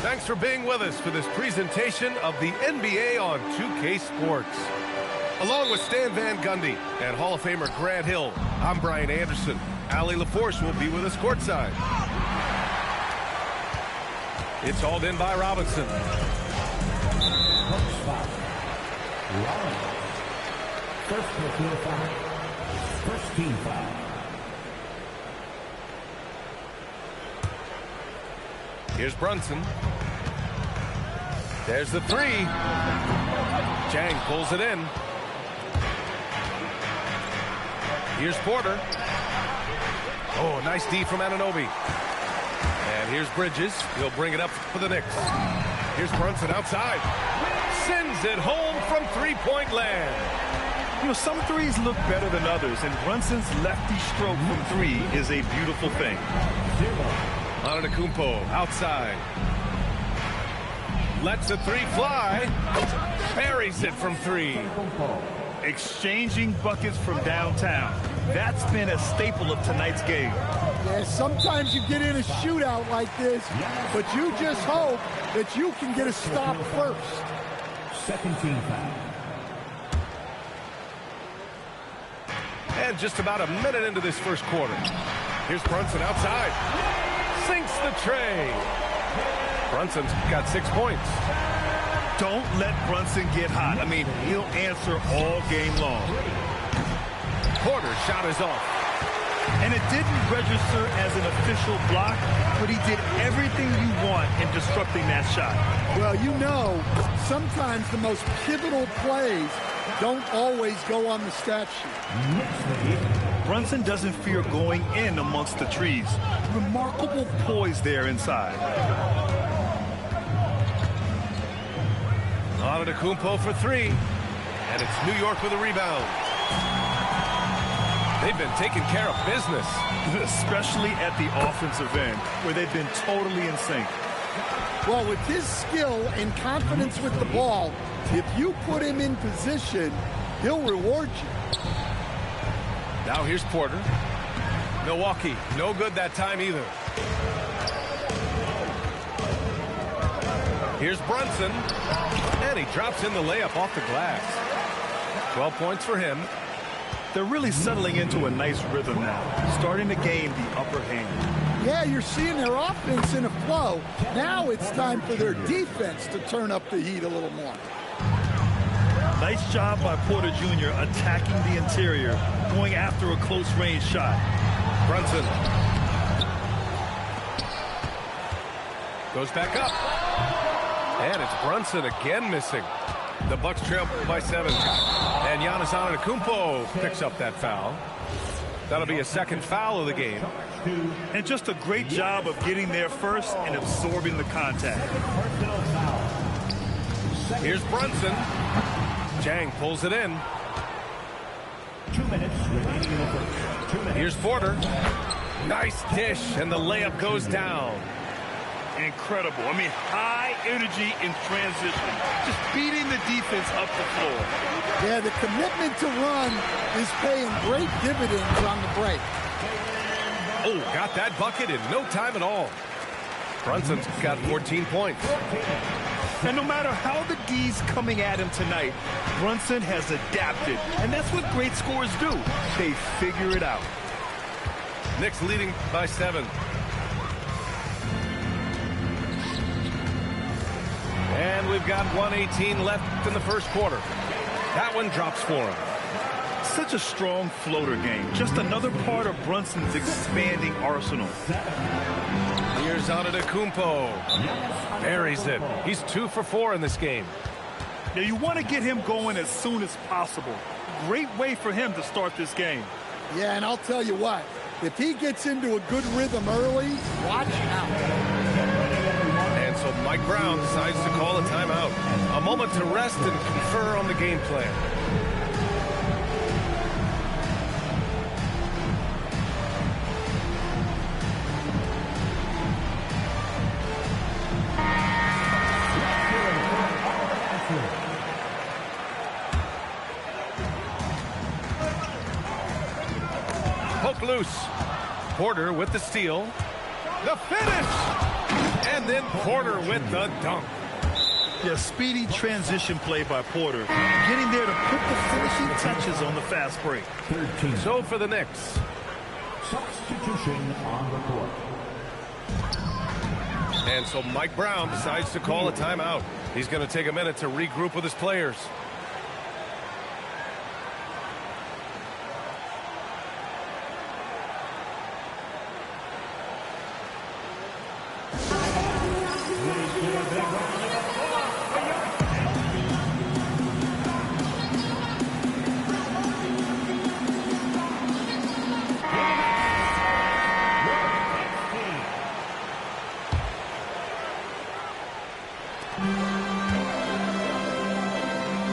Thanks for being with us for this presentation of the NBA on 2K Sports. Along with Stan Van Gundy and Hall of Famer Grant Hill, I'm Brian Anderson. Allie LaForce will be with us courtside. It's hauled in by Robinson. First personal foul. First team foul. Here's Brunson. There's the three. Chang pulls it in. Here's Porter. Oh, nice D from Anunoby. And here's Bridges. He'll bring it up for the Knicks. Here's Brunson outside. Sends it home from three-point land. You know, some threes look better than others, and Brunson's lefty stroke from three is a beautiful thing. Antetokounmpo outside. Lets the three fly. Buries it from three. Exchanging buckets from downtown. That's been a staple of tonight's game. Yeah, sometimes you get in a shootout like this, but you just hope that you can get a stop first. Second team foul. And just about a minute into this first quarter. Here's Brunson outside. Sinks the tray. Brunson's got 6 points. Don't let Brunson get hot. I mean, he'll answer all game long. Porter's shot is off. And it didn't register as an official block, but he did everything you want in disrupting that shot. Well, you know, sometimes the most pivotal plays don't always go on the stat sheet. Brunson doesn't fear going in amongst the trees. Remarkable poise there inside. Antetokounmpo for three. And it's New York with a rebound. They've been taking care of business. Especially at the offensive end, where they've been totally in sync. Well, with his skill and confidence with the ball, if you put him in position, he'll reward you. Now here's Porter. Milwaukee, no good that time either. Here's Brunson. And he drops in the layup off the glass. 12 points for him. They're really settling into a nice rhythm now, starting to gain the upper hand. Yeah, you're seeing their offense in a flow. Now it's time for their defense to turn up the heat a little more. Nice job by Porter Jr. attacking the interior, going after a close-range shot. Brunson goes back up. And it's Brunson again missing. The Bucks trail by 7. And Giannis Antetokounmpo picks up that foul. That'll be a second foul of the game. And just a great job of getting there first and absorbing the contact. Here's Brunson. Chang pulls it in. 2 minutes remaining in the first. 2 minutes. Here's Porter. Nice dish, and the layup goes down. Incredible. I mean, high energy in transition. Just beating the defense up the floor. Yeah, the commitment to run is paying great dividends on the break. Oh, got that bucket in no time at all. Brunson's got 14 points. And no matter how the D's coming at him tonight, Brunson has adapted. And that's what great scorers do. They figure it out. Knicks leading by 7. And we've got 1:18 left in the first quarter. That one drops for him. Such a strong floater game. Just another part of Brunson's expanding arsenal. Here's Antetokounmpo. Buries it. He's 2 for 4 in this game. Now you want to get him going as soon as possible. Great way for him to start this game. Yeah, and I'll tell you what, if he gets into a good rhythm early, watch out. And so Mike Brown decides to call a timeout. A moment to rest and confer on the game plan. Poke loose. Porter with the steal. The finish! And And then Porter with the dunk. Yeah, speedy transition play by Porter. Getting there to put the finishing touches on the fast break. 13. So for the Knicks. Substitution on the court. And so Mike Brown decides to call a timeout. He's going to take a minute to regroup with his players.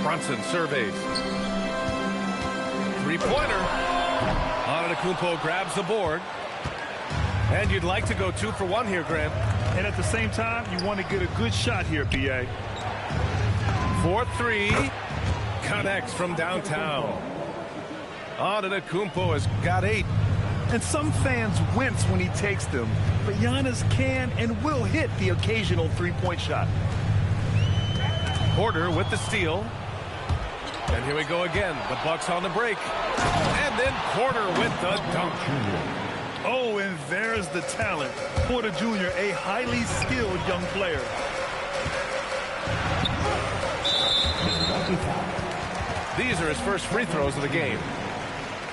Brunson surveys. Three-pointer. Antetokounmpo grabs the board. And you'd like to go 2 for 1 here, Grant. And at the same time, you want to get a good shot here, B.A. 4-3. Connects from downtown. Antetokounmpo has got 8. And some fans wince when he takes them. But Giannis can and will hit the occasional three-point shot. Porter with the steal. And here we go again. The Bucks on the break. And then Porter with the dunk. Oh, and there's the talent. Porter Jr., a highly skilled young player. These are his first free throws of the game.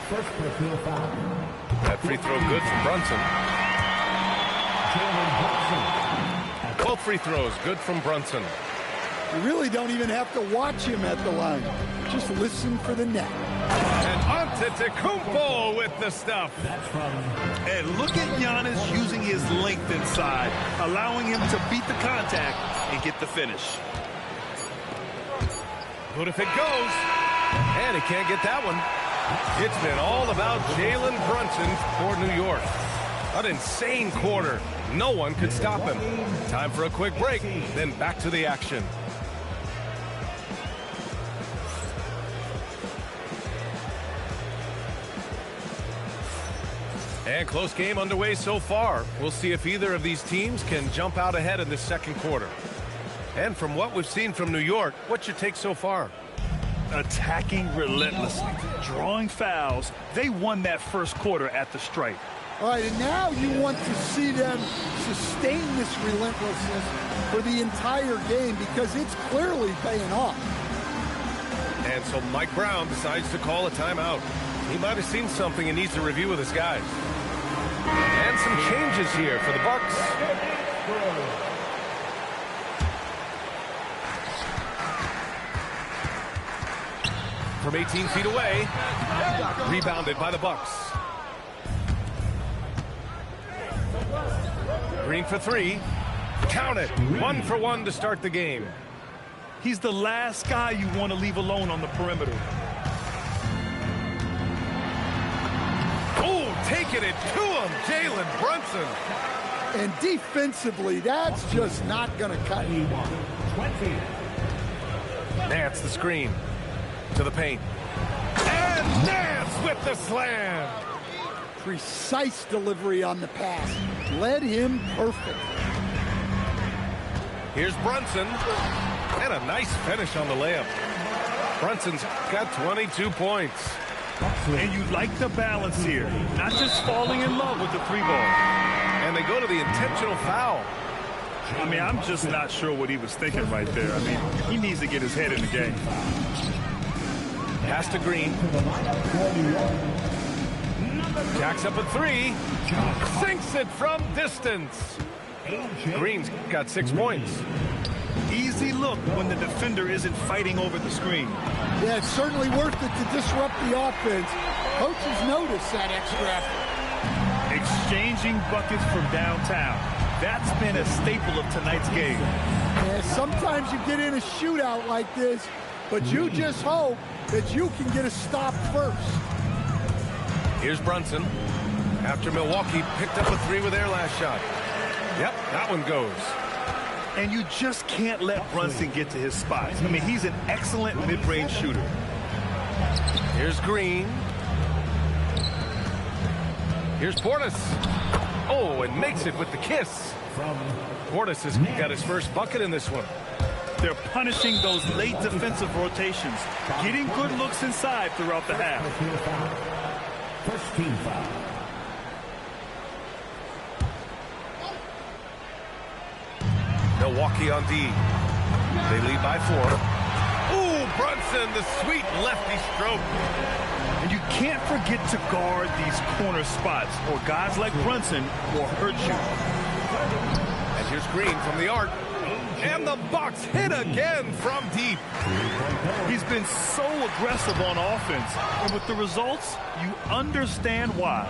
First personal foul. That free throw good from Brunson. Jalen Brunson. Both free throws good from Brunson. You really don't even have to watch him at the line. Just listen for the net. And Antetokounmpo with the stuff. That's from. And look at Giannis using his length inside, allowing him to beat the contact and get the finish. But if it goes, and he can't get that one. It's been all about Jalen Brunson for New York. An insane quarter. No one could stop him. Time for a quick break, then back to the action. And close game underway so far. We'll see if either of these teams can jump out ahead in this second quarter. And from what we've seen from New York, what's your take so far? Attacking relentlessly, drawing fouls. They won that first quarter at the stripe. All right, and now you want to see them sustain this relentlessness for the entire game because it's clearly paying off. And so Mike Brown decides to call a timeout. He might have seen something and needs to review with his guys. And some changes here for the Bucks. From 18 feet away, rebounded by the Bucks. Green for 3. Count it. 1 for 1 to start the game. He's the last guy you want to leave alone on the perimeter. Oh, taking it to him, Jalen Brunson. And defensively, that's just not going to cut you. 20. Nance the screen to the paint. And Nance with the slam. Precise delivery on the pass. Led him perfect. Here's Brunson. And a nice finish on the layup. Brunson's got 22 points. And you like the balance here. Not just falling in love with the 3-ball. And they go to the intentional foul. I mean, I'm just not sure what he was thinking right there. I mean, he needs to get his head in the game. Pass to Green. Jacks up a 3. Sinks it from distance. Green's got 6 points. Easy look when the defender isn't fighting over the screen. Yeah, it's certainly worth it to disrupt the offense. Coaches notice that extra effort. Exchanging buckets from downtown. That's been a staple of tonight's game. Yeah, sometimes you get in a shootout like this, but you just hope that you can get a stop first. Here's Brunson. After Milwaukee picked up a 3 with their last shot. Yep, that one goes. And you just can't let Brunson get to his spots. I mean, he's an excellent mid-range shooter. Here's Green. Here's Portis. Oh, and makes it with the kiss. Portis has got his first bucket in this one. They're punishing those late defensive rotations, getting good looks inside throughout the half. First team foul. Milwaukee on D. They lead by 4. Ooh, Brunson, the sweet lefty stroke. And you can't forget to guard these corner spots, or guys like Brunson will hurt you. And here's Green from the arc. And the Bucks hit again from deep. He's been so aggressive on offense, and with the results, you understand why.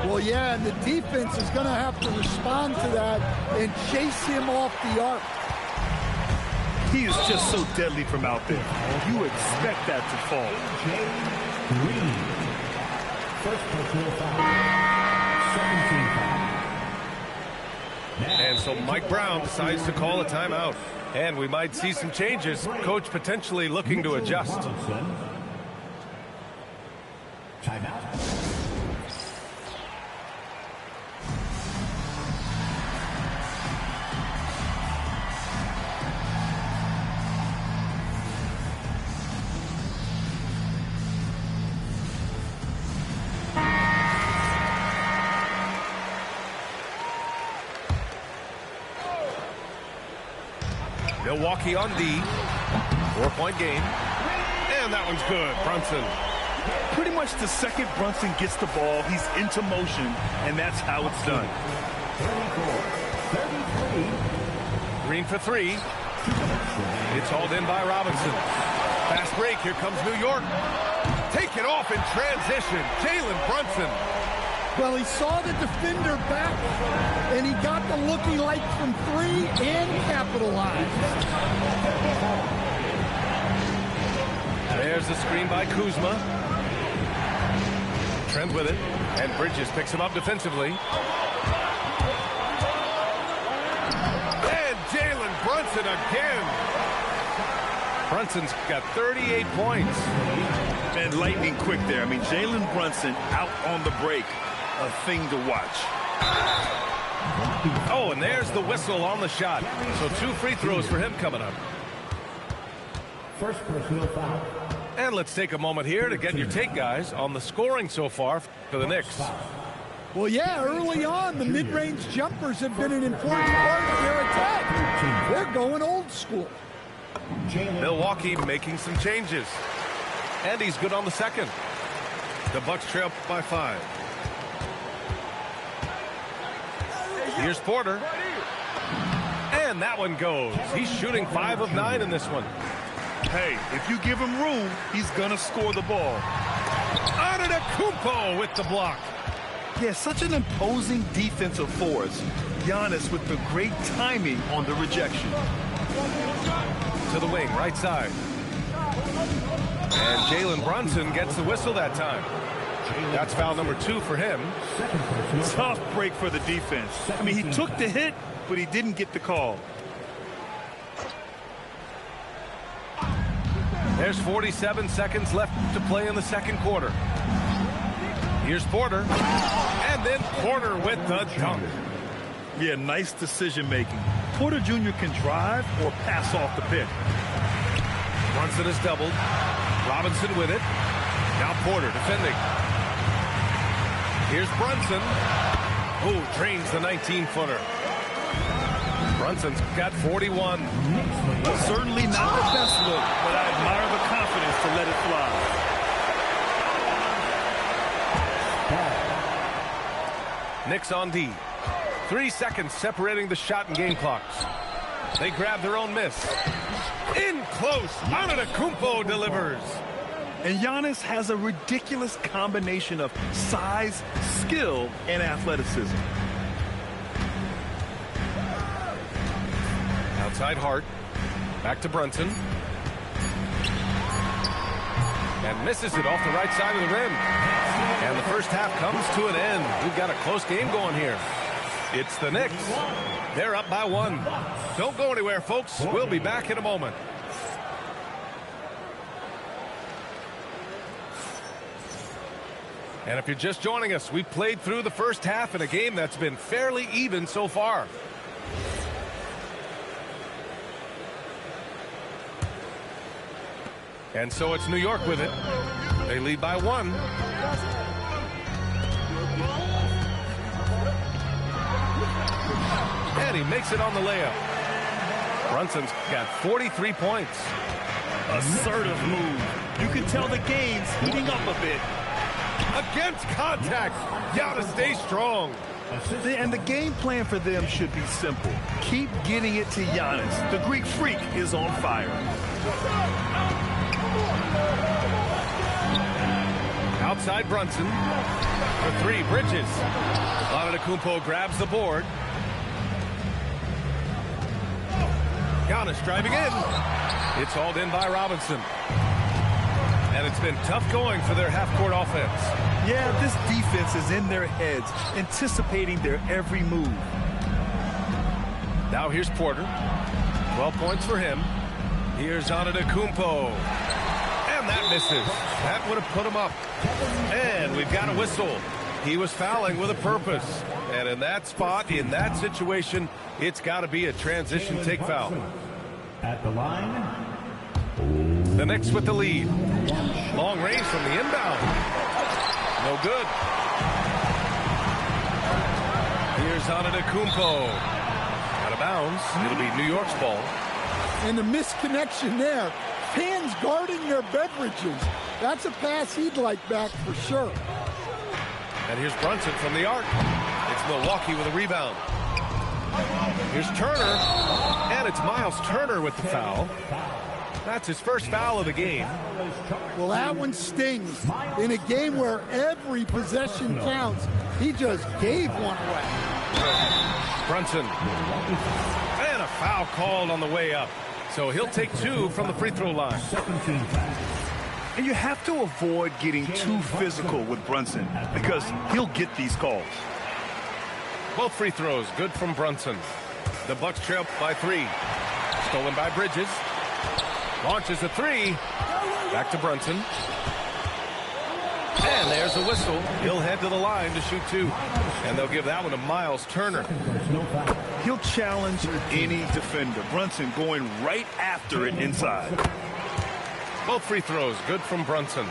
Well, yeah, and the defense is going to have to respond to that and chase him off the arc. He is just so deadly from out there. You expect that to fall. Green. First personal foul. 17 foul. And so Mike Brown decides to call a timeout. And we might see some changes. Coach potentially looking to adjust. Timeout. Milwaukee on D. 4-point game. And that one's good. Brunson. Pretty much the second Brunson gets the ball, he's into motion, and that's how it's done. 34, 33. Green for 3. It's hauled in by Robinson. Fast break. Here comes New York. Take it off in transition. Jalen Brunson. Well, he saw the defender back, and he got the look he liked from 3 and capitalized. There's the screen by Kuzma. Trent with it, and Bridges picks him up defensively. And Jalen Brunson again. Brunson's got 38 points. And lightning quick there. I mean, Jalen Brunson out on the break. A thing to watch. Oh, and there's the whistle on the shot. So 2 free throws for him coming up. First personal foul. And let's take a moment here to get your take, guys, on the scoring so far for the Knicks. Well, yeah, early on, the mid-range jumpers have been an important part of their attack. They're going old school. Milwaukee making some changes. And he's good on the second. The Bucks trail by 5. Here's Porter. And that one goes. He's shooting 5 of 9 in this one. Hey, if you give him room, he's going to score the ball. Antetokounmpo with the block. Yeah, such an imposing defensive force. Giannis with the great timing on the rejection. To the wing, right side. And Jalen Brunson gets the whistle that time. That's foul number 2 for him. Tough break for the defense. I mean, he took the hit, but he didn't get the call. There's 47 seconds left to play in the second quarter. Here's Porter. And then Porter with the dunk. Yeah, nice decision making. Porter Jr. can drive or pass off the pick. Brunson is doubled. Robinson with it. Now Porter defending. Here's Brunson. Oh, drains the 19-footer. Brunson's got 41. Certainly not the best look, but I admire the confidence to let it fly. Knicks on D. 3 seconds separating the shot and game clocks. They grab their own miss. In close. Antetokounmpo delivers. And Giannis has a ridiculous combination of size, skill, and athleticism. Outside Hart. Back to Brunson. And misses it off the right side of the rim. And the first half comes to an end. We've got a close game going here. It's the Knicks. They're up by 1. Don't go anywhere, folks. We'll be back in a moment. And if you're just joining us, we played through the first half in a game that's been fairly even so far. And so it's New York with it. They lead by 1. And he makes it on the layup. Brunson's got 43 points. Assertive move. You can tell the game's heating up a bit. Against contact. Giannis stays strong. And the game plan for them should be simple. Keep getting it to Giannis. The Greek freak is on fire. Outside Brunson. For 3, Bridges. Antetokounmpo grabs the board. Giannis driving in. It's hauled in by Robinson. And it's been tough going for their half-court offense. Yeah, this defense is in their heads, anticipating their every move. Now here's Porter. 12 points for him. Here's Antetokounmpo. And that misses. That would have put him up. And we've got a whistle. He was fouling with a purpose. And in that spot, in that situation, it's got to be a transition take foul. At the line, The Knicks with the lead. Long range from the inbound. No good. Here's Antetokounmpo. Out of bounds. It'll be New York's ball. And the misconnection there. Fans guarding their beverages. That's a pass he'd like back for sure. And here's Brunson from the arc. It's Milwaukee with a rebound. Here's Turner. And it's Miles Turner with the foul. That's his first foul of the game. Well, that one stings. In a game where every possession counts, he just gave one away. Brunson. And a foul called on the way up. So he'll take 2 from the free throw line. And you have to avoid getting too physical with Brunson because he'll get these calls. Both free throws good from Brunson. The Bucks trail by 3. Stolen by Bridges. Launches a 3. Back to Brunson. And there's a whistle. He'll head to the line to shoot 2. And they'll give that one to Miles Turner. He'll challenge any defender. Brunson going right after it inside. Both free throws good from Brunson.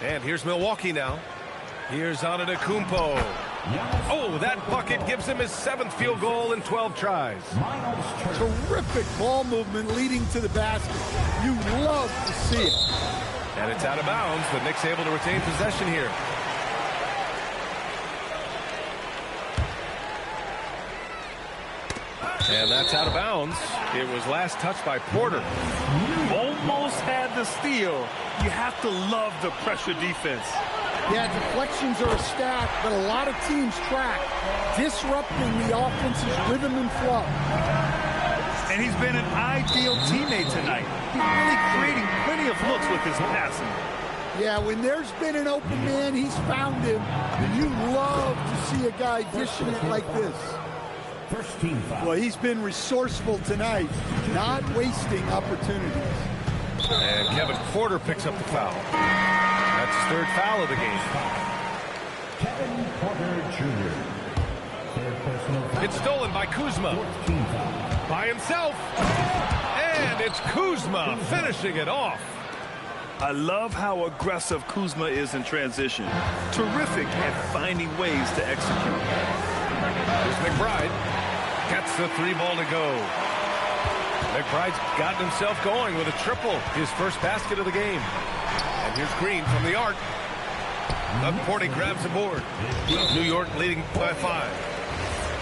And here's Milwaukee now. Here's Antetokounmpo. Oh, that bucket gives him his 7th field goal in 12 tries. Terrific ball movement leading to the basket. You love to see it. And it's out of bounds. The Knicks able to retain possession here. And that's out of bounds. It was last touched by Porter. Almost had the steal. You have to love the pressure defense. Yeah, deflections are a stat, but a lot of teams track, disrupting the offense's rhythm and flow. And he's been an ideal teammate tonight. He's really creating plenty of looks with his passing. Yeah, when there's been an open man, he's found him. And you love to see a guy dishing it like this. first team foul. Well, he's been resourceful tonight, not wasting opportunities. And Kevin Porter picks up the foul. That's his 3rd foul of the game. Kevin Porter Jr. Third personal foul. It's stolen by Kuzma. Team foul. By himself. And it's Kuzma finishing it off. I love how aggressive Kuzma is in transition. Terrific at finding ways to execute. Here's McBride. Gets the 3 ball to go. McBride's gotten himself going with a triple. His first basket of the game. And here's Green from the arc. Porter grabs the board. New York leading by 5.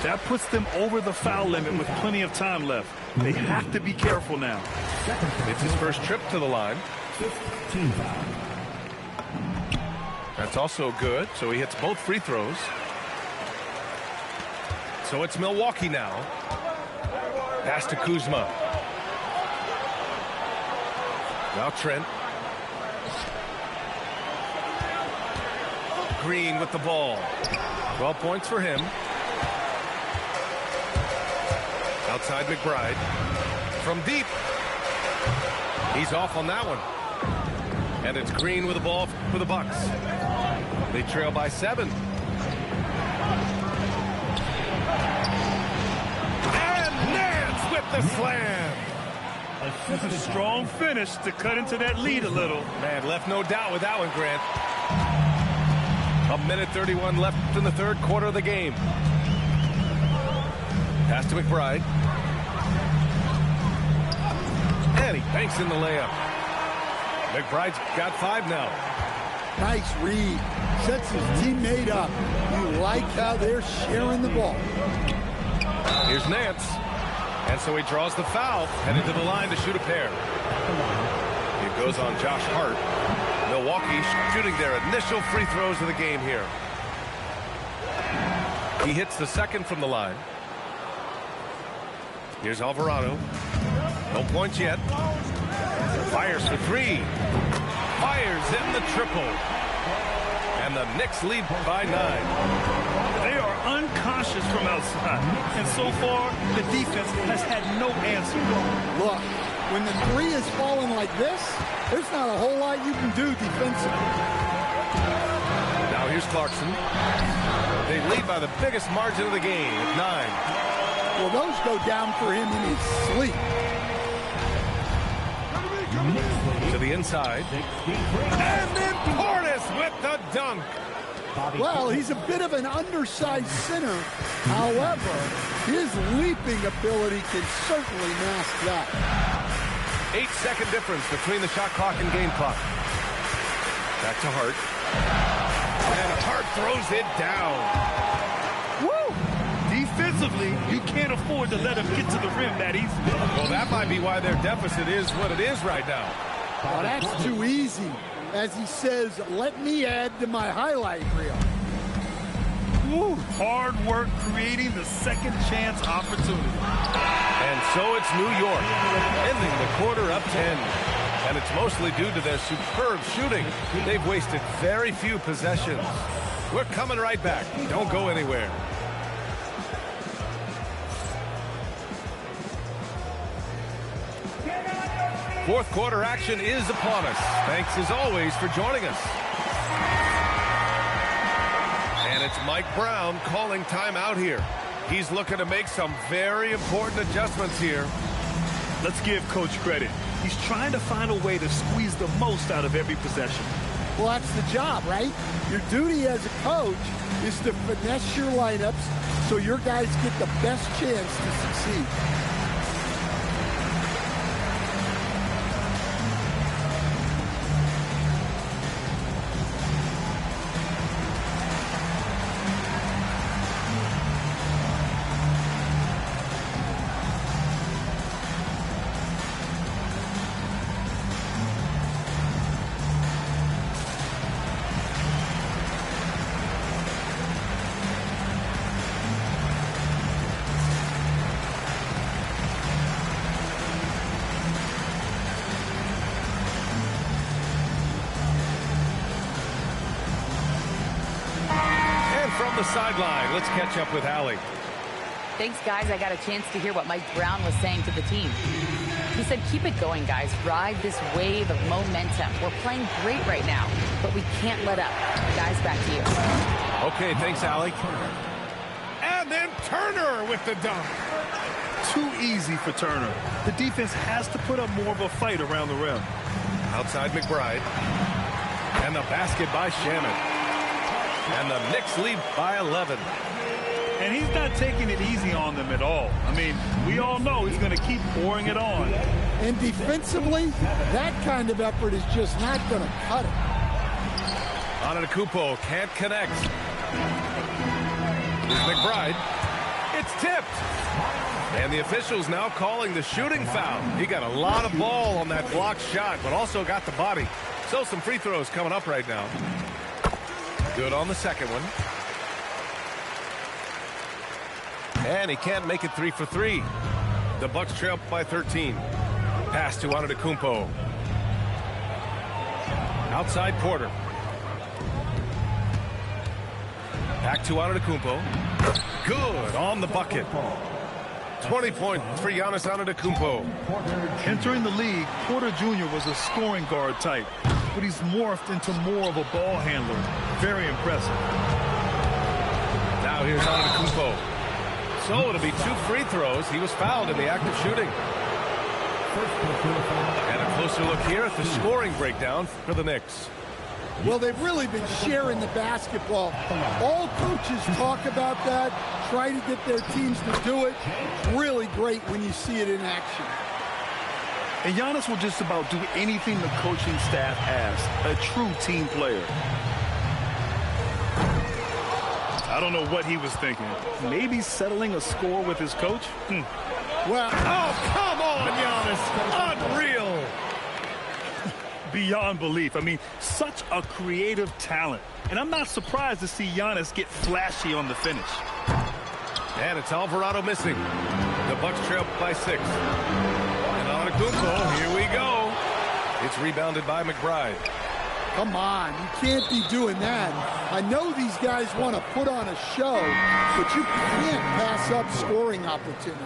That puts them over the foul limit with plenty of time left. They have to be careful now. It's his first trip to the line. Fifth team foul. That's also good. So he hits both free throws. So it's Milwaukee now. Pass to Kuzma. Now Trent. Green with the ball. 12 points for him. Outside McBride. From deep. He's off on that one. And it's Green with the ball for the Bucks. They trail by 7. And Nance with the slam. It's a strong finish to cut into that lead a little. Man, left no doubt with that one, Grant. 1:31 left in the third quarter of the game. Pass to McBride. And he banks in the layup. McBride's got 5 now. Nice read. Sets his teammate up. You like how they're sharing the ball. Here's Nance. And so he draws the foul, headed to the line to shoot a pair. It goes on Josh Hart. Milwaukee shooting their initial free throws of the game here. He hits the second from the line. Here's Alvarado. No points yet. Fires for 3. Fires in the triple. And the Knicks lead by 9. They are unconscious from outside. And so far, the defense has had no answer. Look, when the 3 is falling like this, there's not a whole lot you can do defensively. Now here's Clarkson. They lead by the biggest margin of the game at 9. Well, those go down for him in his sleep. To the inside. And then Portis with the dunk. Well, he's a bit of an undersized center. However, his leaping ability can certainly mask that. 8-second difference between the shot clock and game clock. Back to Hart. And Hart throws it down. Woo! Defensively, you can't afford to let him get to the rim that easily. Well, that might be why their deficit is what it is right now. Oh, that's too easy. As he says, let me add to my highlight reel. Woo! Hard work creating the second chance opportunity. And so it's New York, ending the quarter up 10. And it's mostly due to their superb shooting. They've wasted very few possessions. We're coming right back. Don't go anywhere. Fourth quarter action is upon us. Thanks as always for joining us. And it's Mike Brown calling timeout here. He's looking to make some very important adjustments here. Let's give Coach credit. He's trying to find a way to squeeze the most out of every possession. Well, that's the job, right? Your duty as a coach is to finesse your lineups so your guys get the best chance to succeed. From the sideline, let's catch up with Allie. Thanks, guys. I got a chance to hear what Mike Brown was saying to the team. He said, keep it going, guys. Ride this wave of momentum. We're playing great right now, but we can't let up. Guys, back to you. Okay, thanks, Allie. And then Turner with the dunk. Too easy for Turner. The defense has to put up more of a fight around the rim. Outside McBride. And the basket by Shannon. And the Knicks lead by 11. And he's not taking it easy on them at all. I mean, we all know he's going to keep pouring it on. And defensively, that kind of effort is just not going to cut it. Antetokounmpo can't connect. Here's McBride. It's tipped. And the officials now calling the shooting foul. He got a lot of ball on that blocked shot, but also got the body. So some free throws coming up right now. Good on the second one. And he can't make it 3 for 3. The Bucks trail by 13. Pass to Antetokounmpo. Outside Porter. Back to Antetokounmpo. Good on the bucket. 20 points for Giannis Antetokounmpo. Entering the league, Porter Jr. was a scoring guard type. but he's morphed into more of a ball handler. Very impressive. Now here's Antetokounmpo. So it'll be 2 free throws. He was fouled in the act of shooting. And a closer look here at the scoring breakdown for the Knicks. Well, they've really been sharing the basketball. All coaches talk about that, try to get their teams to do it. Really great when you see it in action. And Giannis will just about do anything the coaching staff asks. A true team player. I don't know what he was thinking. Maybe settling a score with his coach? Well, Oh, come on, Giannis. Unreal. Beyond belief. I mean, such a creative talent. And I'm not surprised to see Giannis get flashy on the finish. And it's Alvarado missing. The Bucks trail by 6. And Antetokounmpo, here we go. It's rebounded by McBride. come on, you can't be doing that. I know these guys want to put on a show, but you can't pass up scoring opportunities.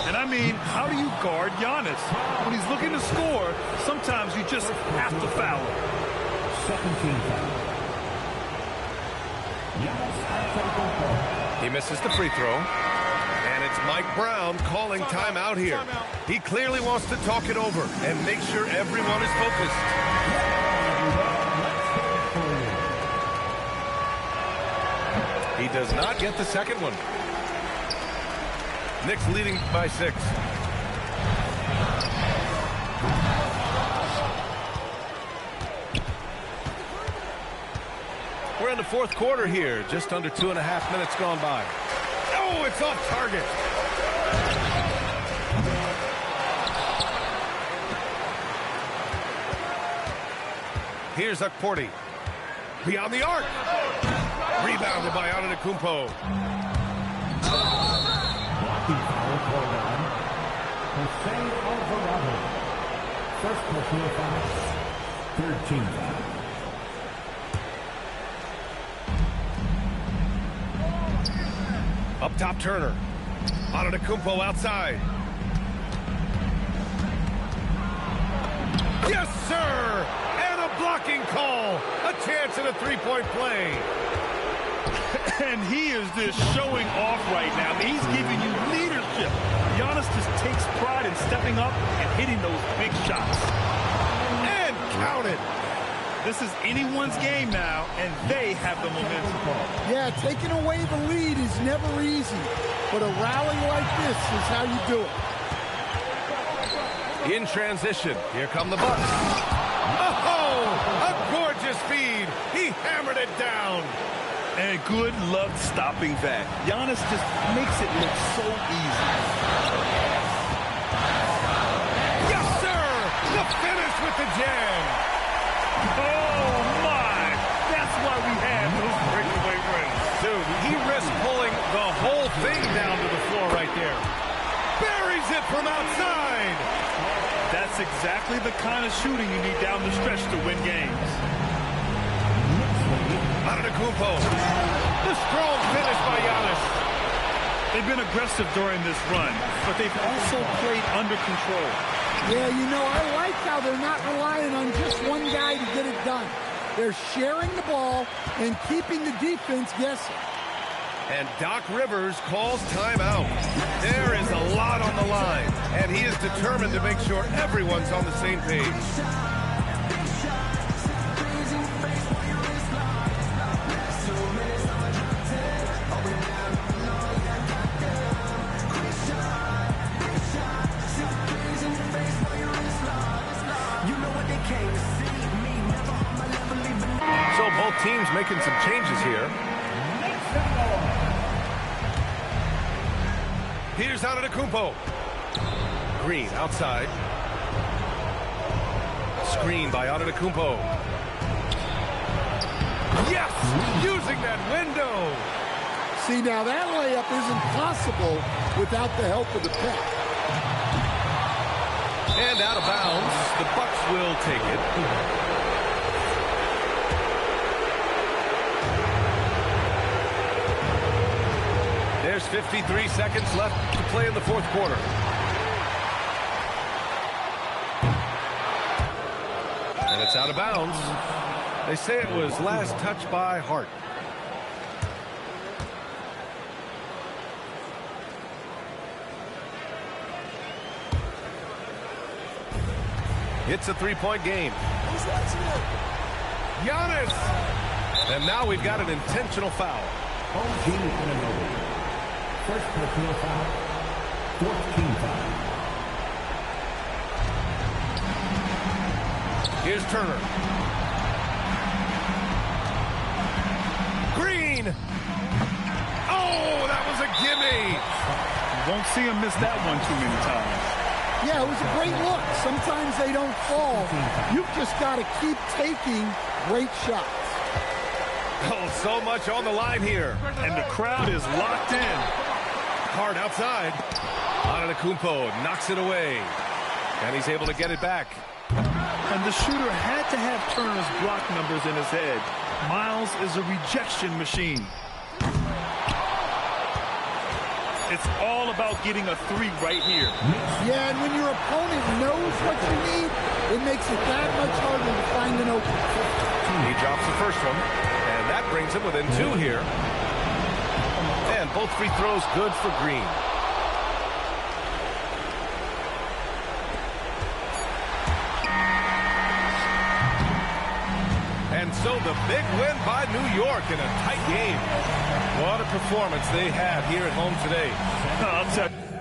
And I mean, how do you guard Giannis? When he's looking to score, sometimes you just have to foul him. Second team foul. He misses the free throw. And it's Mike Brown calling timeout here. He clearly wants to talk it over and make sure everyone is focused. He does not get the second one. Knicks leading by 6. We're in the fourth quarter here. Just under 2.5 minutes gone by. Oh, it's off target. Here's Okporti. Beyond the arc. Rebounded by Antetokounmpo. Foul called on Jose Alvarado. First personal foul. Third team foul. Up top, Turner. Antetokounmpo outside. Yes, sir! And a blocking call. A chance at a three-point play. And he is just showing off right now. I mean, he's giving you leadership. Giannis just takes pride in stepping up and hitting those big shots. And counted. This is anyone's game now, and they have the momentum. Yeah, taking away the lead is never easy, but a rally like this is how you do it. In transition, here come the Bucks. Oh, a gorgeous feed. He hammered it down. And good luck stopping that. Giannis just makes it look so easy. Yes, sir! The finish with the jam. Oh, my! That's why we have those breakaway runs. Dude, he risked pulling the whole thing down to the floor right there. Buries it from outside. That's exactly the kind of shooting you need down the stretch to win games. Antetokounmpo. The strong finish by Giannis. They've been aggressive during this run, but they've also played under control. Yeah, you know, I like how they're not relying on just one guy to get it done. They're sharing the ball and keeping the defense guessing. And Doc Rivers calls timeout. There is a lot on the line, and he is determined to make sure everyone's on the same page. So both teams making some changes here. Here's Antetokounmpo. Green outside. Screen by Antetokounmpo. Yes! Using that window! See, now that layup isn't possible without the help of the pick. And out of bounds. The Bucks will take it. 53 seconds left to play in the fourth quarter. And it's out of bounds. They say it was last touched by Hart. It's a three-point game. Giannis! And now we've got an intentional foul. OG Anunoby. First personal foul. Fourth team foul. Here's Turner. Green! Oh, that was a gimme! You won't see him miss that one too many times. Yeah, it was a great look. Sometimes they don't fall. You've just got to keep taking great shots. Oh, so much on the line here. And the crowd is locked in. Hard outside. Antetokounmpo knocks it away. And he's able to get it back. And the shooter had to have Turner's block numbers in his head. Miles is a rejection machine. It's all about getting a three right here. Yeah, and when your opponent knows what you need, it makes it that much harder to find an open. He drops the first one, and that brings him within two here. And both free throws good for Green. And so the big win by New York in a tight game. What a performance they had here at home today. I'll tell you.